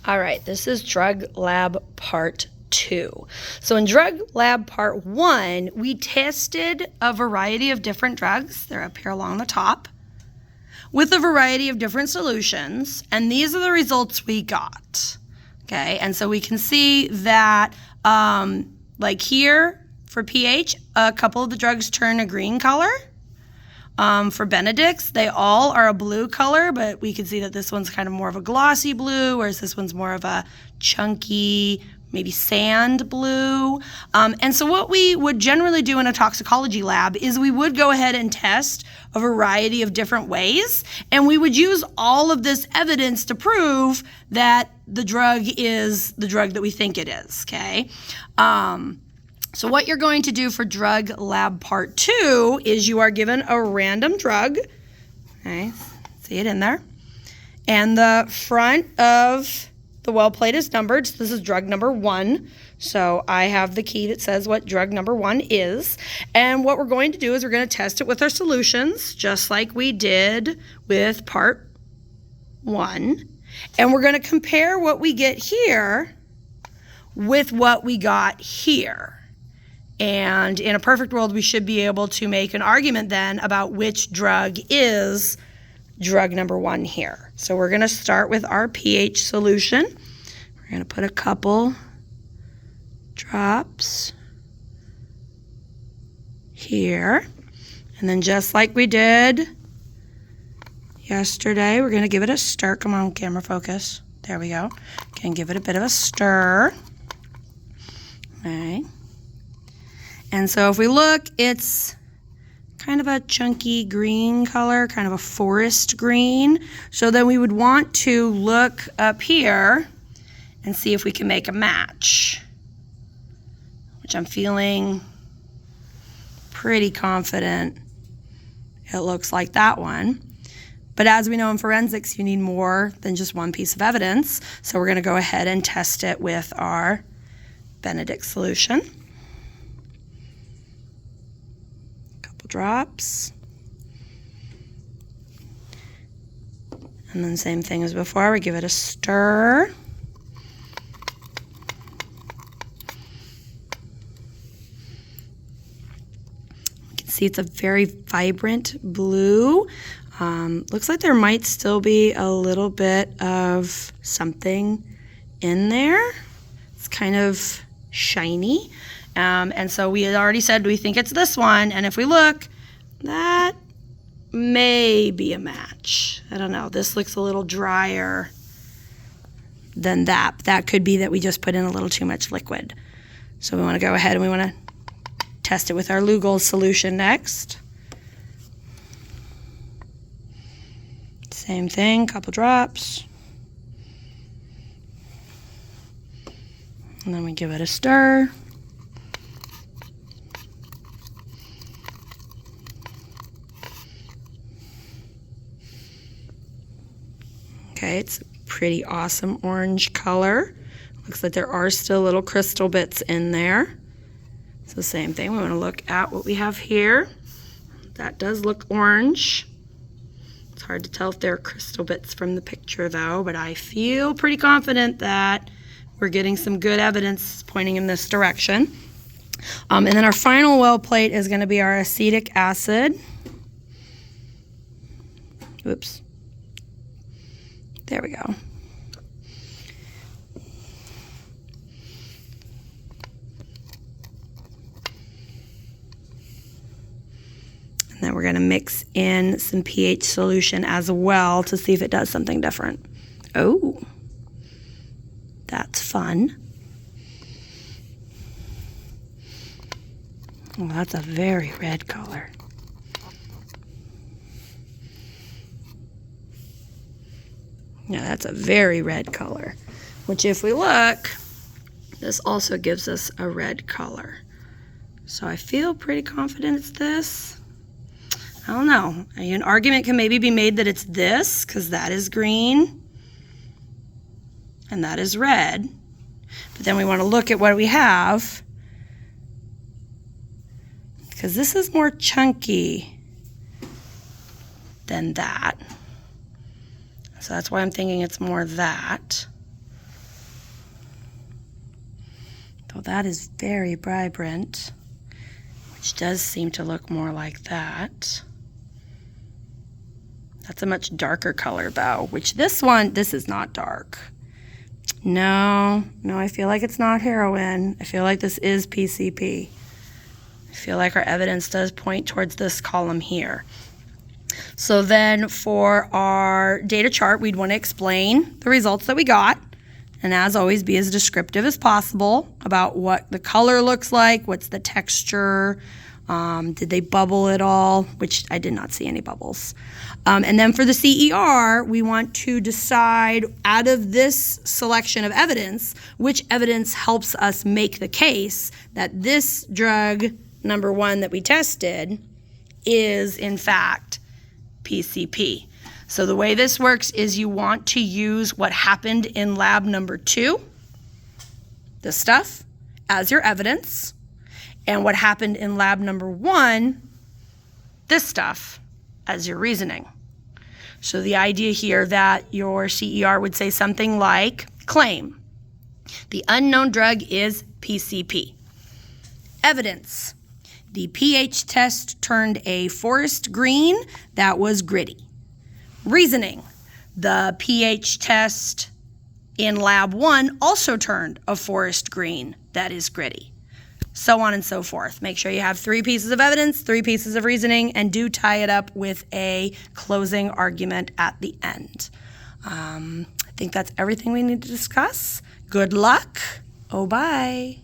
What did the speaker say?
All right, this is Drug Lab Part 2. So in Drug Lab Part 1, we tested a variety of different drugs. They're up here along the top with a variety of different solutions, and these are the results we got. Okay, and so we can see that like here for pH, a couple of the drugs turn a green color. For Benedict's, they all are a blue color, but we can see that this one's kind of more of a glossy blue, whereas this one's more of a chunky, maybe sand blue. And so what we would generally do in a toxicology lab is we would go ahead and test a variety of different ways, and we would use all of this evidence to prove that the drug is the drug that we think it is, okay? So what you're going to do for Drug Lab Part 2 is you are given a random drug. Okay, see it in there. And the front of the well plate is numbered. So this is drug number 1. So I have the key that says what drug number 1 is. And what we're going to do is we're going to test it with our solutions, just like we did with Part 1. And we're going to compare what we get here with what we got here. And in a perfect world, we should be able to make an argument then about which drug is drug number 1 here. So we're going to start with our pH solution. We're going to put a couple drops here. And then just like we did yesterday, we're going to give it a stir. Come on, camera focus. There we go. Can give it a bit of a stir. All right. And so if we look, it's kind of a chunky green color, kind of a forest green. So then we would want to look up here and see if we can make a match, which I'm feeling pretty confident it looks like that one. But as we know in forensics, you need more than just one piece of evidence. So we're going to go ahead and test it with our Benedict solution. Drops. And then same thing as before, we give it a stir. You can see it's a very vibrant blue. Looks like there might still be a little bit of something in there. It's kind of shiny. And so we had already said we think it's this one, and if we look, that may be a match. I don't know, this looks a little drier than that. That could be that we just put in a little too much liquid. So we want to go ahead and we want to test it with our Lugol solution next. Same thing, couple drops. And then we give it a stir. Okay, it's a pretty awesome orange color. Looks like there are still little crystal bits in there. So same thing, we want to look at what we have here. That does look orange. It's hard to tell if there are crystal bits from the picture though, but I feel pretty confident that we're getting some good evidence pointing in this direction. And then our final well plate is going to be our acetic acid. Oops. There we go. And then we're going to mix in some pH solution as well to see if it does something different. Oh, that's fun. Oh, that's a very red color. Yeah, that's a very red color, which if we look, this also gives us a red color. So I feel pretty confident it's this. I don't know. An argument can maybe be made that it's this, because that is green and that is red. But then we want to look at what we have, because this is more chunky than that. So that's why I'm thinking it's more that. though that is very vibrant, which does seem to look more like that. That's a much darker color though, which this is not dark. No, I feel like it's not heroin. I feel like this is PCP. I feel like our evidence does point towards this column here. So then for our data chart, we'd want to explain the results that we got. And as always, be as descriptive as possible about what the color looks like, what's the texture, did they bubble at all, which I did not see any bubbles. And then for the CER, we want to decide out of this selection of evidence, which evidence helps us make the case that this drug, number 1 that we tested, is in fact PCP. So the way this works is you want to use what happened in lab number 2, this stuff, as your evidence, and what happened in lab number 1, this stuff, as your reasoning. So the idea here that your CER would say something like, claim, the unknown drug is PCP. Evidence, the pH test turned a forest green that was gritty. Reasoning, the pH test in lab 1 also turned a forest green that is gritty. So on and so forth. Make sure you have 3 pieces of evidence, 3 pieces of reasoning, and do tie it up with a closing argument at the end. I think that's everything we need to discuss. Good luck. Oh, bye.